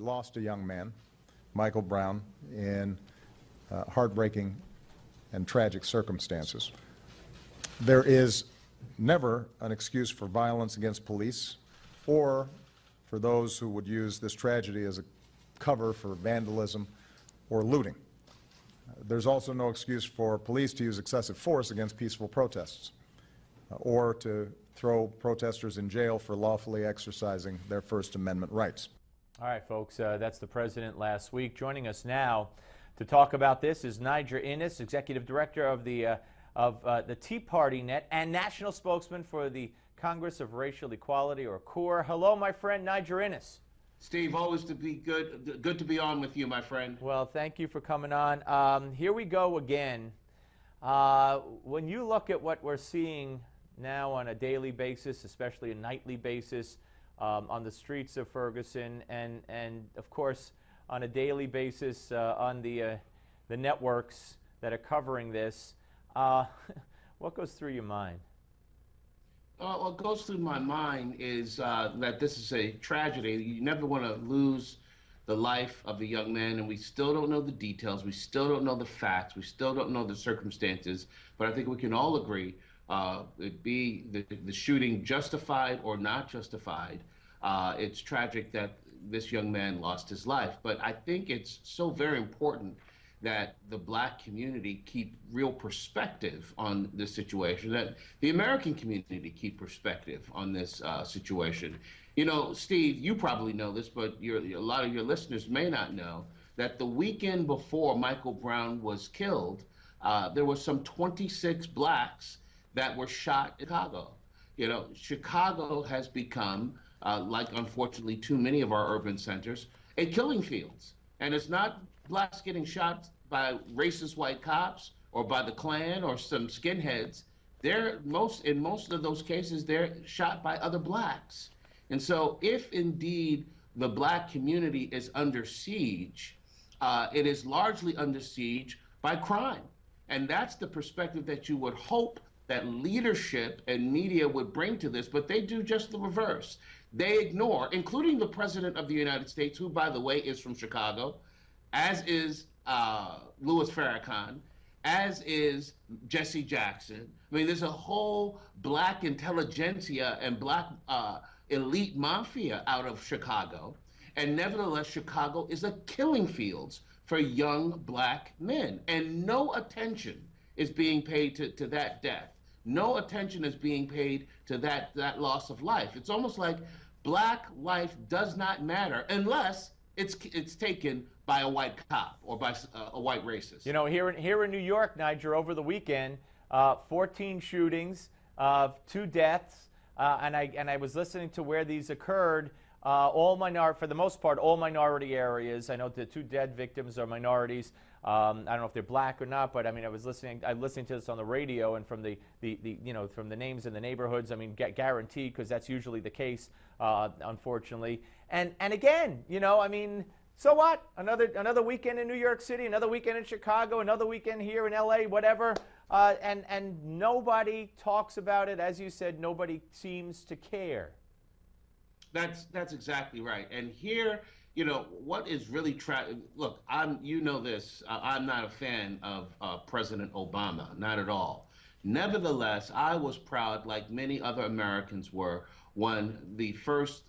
lost a young man, Michael Brown, in heartbreaking and tragic circumstances. There is never an excuse for violence against police or for those who would use this tragedy as a cover for vandalism or looting. There's also no excuse for police to use excessive force against peaceful protests or to throw protesters in jail for lawfully exercising their First Amendment rights. All right, folks, that's the president last week. Joining us now to talk about this is Niger Innis, executive director of the Tea Party Net and national spokesman for the Congress of Racial Equality, or CORE. Hello, my friend Niger Innis. Steve, always to be good to be on with you, my friend. Well, thank you for coming on. Here we go again. When you look at what we're seeing now on a daily basis, especially a nightly basis, on the streets of Ferguson, and of course on a daily basis on the networks that are covering this, what goes through your mind? What goes through my mind is that this is a tragedy. You never want to lose the life of a young man, and we still don't know the details. We still don't know the facts. We still don't know the circumstances. But I think we can all agree, it be the shooting justified or not justified, it's tragic that this young man lost his life. But I think it's so very important that the black community keep real perspective on this situation, that the American community keep perspective on this situation. You know, Steve, you probably know this, but a lot of your listeners may not know that the weekend before Michael Brown was killed, there were some 26 blacks that were shot in Chicago. You know, Chicago has become, like unfortunately too many of our urban centers, a killing fields. And it's not blacks getting shot by racist white cops or by the Klan or some skinheads. In most of those cases, they're shot by other blacks. And so if indeed the black community is under siege, it is largely under siege by crime. And that's the perspective that you would hope that leadership and media would bring to this, but they do just the reverse. They ignore, including the President of the United States, who, by the way, is from Chicago, as is Louis Farrakhan, as is Jesse Jackson. I mean, there's a whole black intelligentsia and black elite mafia out of Chicago. And nevertheless, Chicago is a killing fields for young black men. And no attention is being paid to that death. No attention is being paid to that loss of life. It's almost like black life does not matter unless it's taken by a white cop or by a white racist. You know, here in New York, Niger, over the weekend, 14 shootings, 2 deaths, and I was listening to where these occurred. For the most part, all minority areas. I know the 2 dead victims are minorities. I don't know if they're black or not, but I mean, I'm listening to this on the radio, and from the from the names in the neighborhoods, I mean, guaranteed, because that's usually the case, unfortunately. And again, you know, I mean, so what? Another weekend in New York City, another weekend in Chicago, another weekend here in LA, whatever. And nobody talks about it. As you said, nobody seems to care. That's exactly right. And here, you know, what is really look, you know this, I'm not a fan of President Obama, not at all. Nevertheless, I was proud, like many other Americans were, when the first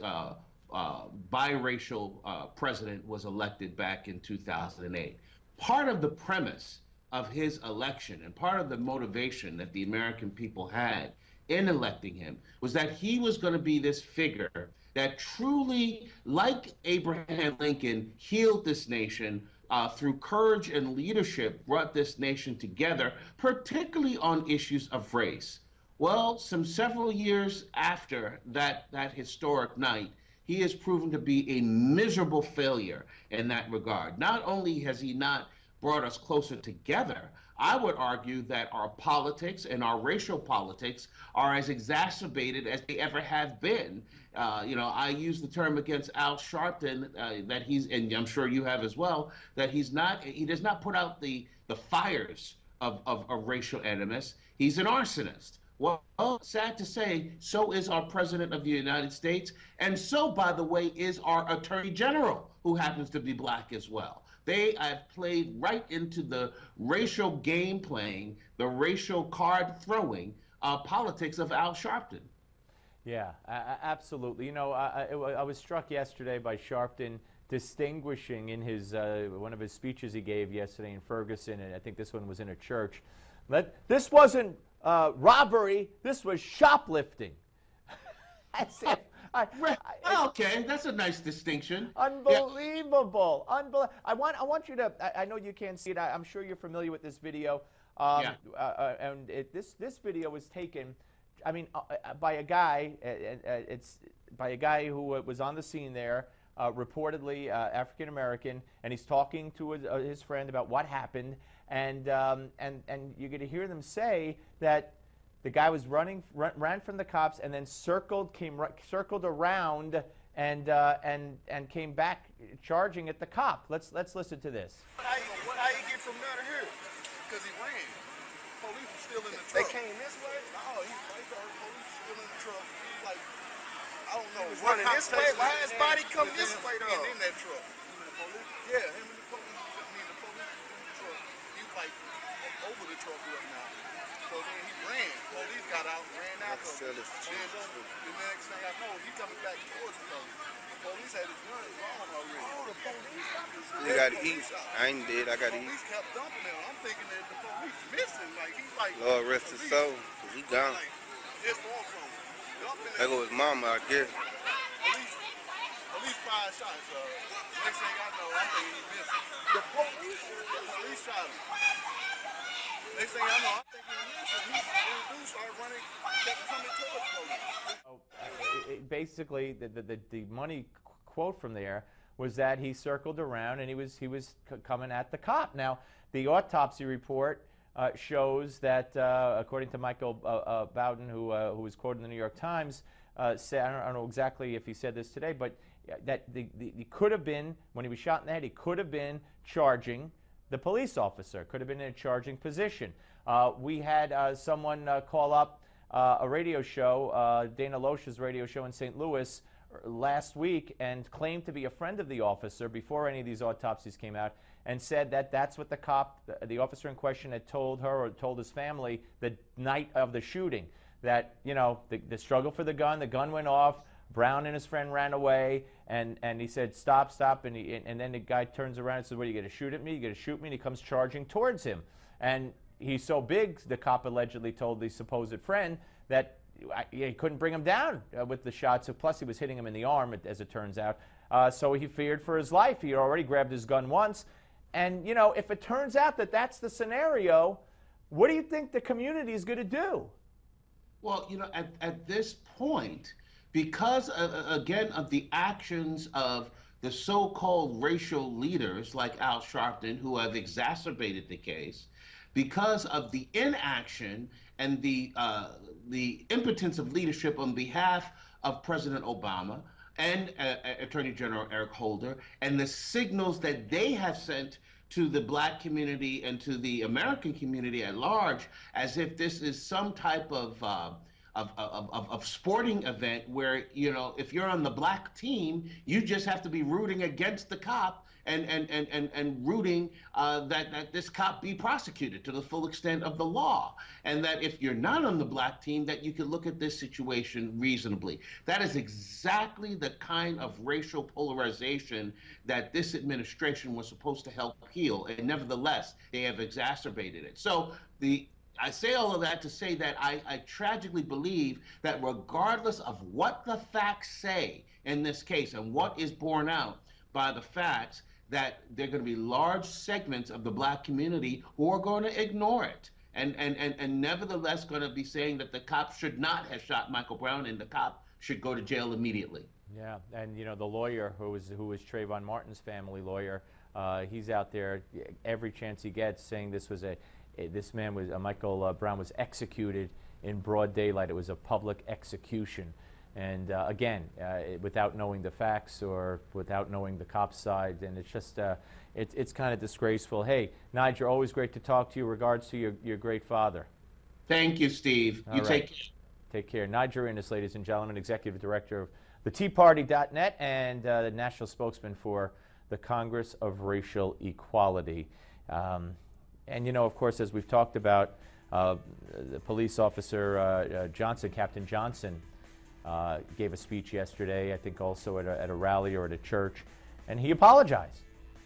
biracial president was elected back in 2008. Part of the premise of his election and part of the motivation that the American people had in electing him was that he was going to be this figure that truly, like Abraham Lincoln, healed this nation through courage and leadership, brought this nation together, particularly on issues of race. Well, several years after that historic night, he has proven to be a miserable failure in that regard. Not only has he not brought us closer together, I would argue that our politics and our racial politics are as exacerbated as they ever have been. You know, I use the term against Al Sharpton that and I'm sure you have as well, that he does not put out the fires of racial animus. He's an arsonist. Well, sad to say, so is our President of the United States. And so, by the way, is our Attorney General, who happens to be black as well. They have played right into the racial game playing, the racial card throwing politics of Al Sharpton. Yeah, absolutely. You know, I was struck yesterday by Sharpton distinguishing in his one of his speeches he gave yesterday in Ferguson, and I think this one was in a church. This wasn't robbery. This was shoplifting. As if, Okay, that's a nice distinction. unbelievable, I want you to. I know you can't see it. I'm sure you're familiar with this video. And this video was taken. I mean, by a guy. It's by a guy who was on the scene there. Reportedly African American, and he's talking to his friend about what happened, and you're going to hear them say that the guy was ran from the cops, and then circled around, and came back charging at the cop. Let's listen to this. How you get from there to here? Because he ran. Police were still in the truck. They came this way? No, he right there. Police were still in the truck. He's like, I don't know. He was running this way. Why his body come this way though? In that truck. Yeah, him and the police. I mean, the police was in the truck. He was like over the truck right now. So then he ran. Police got out and ran out. Then the next thing I know, he coming back towards me. The police had his guns drawn already. Oh, the police got his guns. You gotta eat. I ain't dead. I gotta eat. The police kept dumping him. I'm thinking that the police missing. Like he's like. Lord rest his soul. 'Cause he gone. Like, it's more from dumping There go his mama, I guess. At least 5 shots. Next thing I know, I think he missing. The police shot him. Next thing I know, I think he missing. He started running, kept coming towards police. Basically, the money quote from there was that he circled around and he was coming at the cop. Now, the autopsy report shows that, according to Michael Bowden, who was quoted in the New York Times, said, I don't know exactly if he said this today, but that he could have been, when he was shot in the head, he could have been charging the police officer, could have been in a charging position. We had someone call up a radio show, Dana Loesch's radio show in St. Louis last week, and claimed to be a friend of the officer before any of these autopsies came out, and said that that's what the officer in question had told her or told his family the night of the shooting. That, you know, the struggle for the gun went off, Brown and his friend ran away, and he said, stop, and then the guy turns around and says, what, are you going to shoot at me? You going to shoot me? And he comes charging towards him. And he's so big, the cop allegedly told the supposed friend, that he couldn't bring him down with the shots. Plus, he was hitting him in the arm, as it turns out. So he feared for his life. He had already grabbed his gun once. And, you know, if it turns out that that's the scenario, what do you think the community is going to do? Well, you know, at this point, because, again, of the actions of the so-called racial leaders like Al Sharpton, who have exacerbated the case, because of the inaction and the impotence of leadership on behalf of President Obama and Attorney General Eric Holder, and the signals that they have sent to the black community and to the American community at large, as if this is some type of sporting event where, you know, if you're on the black team, you just have to be rooting against the cop and rooting that this cop be prosecuted to the full extent of the law. And that if you're not on the black team, that you can look at this situation reasonably. That is exactly the kind of racial polarization that this administration was supposed to help heal. And nevertheless, they have exacerbated it. So I say all of that to say that I tragically believe that regardless of what the facts say in this case and what is borne out by the facts, that there are going to be large segments of the black community who are going to ignore it and nevertheless going to be saying that the cop should not have shot Michael Brown and the cop should go to jail immediately. Yeah, and you know, the lawyer who was Trayvon Martin's family lawyer, he's out there every chance he gets saying Michael Brown was executed in broad daylight. It was a public execution. And again, without knowing the facts or without knowing the cop's side, and it's just, it's kind of disgraceful. Hey, Niger, always great to talk to you. Regards to your great father. Thank you, Steve. All You right. take care. Take care. Niger Innis, ladies and gentlemen, Executive Director of the TeaParty.net and the National Spokesman for the Congress of Racial Equality. And, you know, of course, as we've talked about, the police officer Johnson, Captain Johnson, gave a speech yesterday, I think also at a rally or at a church, and he apologized.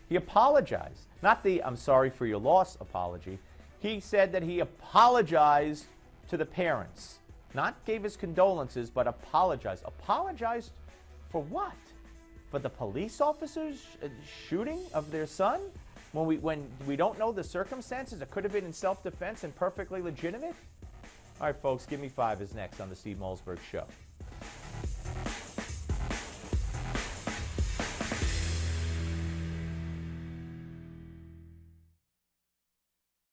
He apologized. Not the "I'm sorry for your loss" apology. He said that he apologized to the parents. Not gave his condolences, but apologized. Apologized for what? For the police officers' shooting of their son? When we don't know the circumstances, it could have been in self-defense and perfectly legitimate? All right, folks, Give Me 5 is next on the Steve Malzberg Show.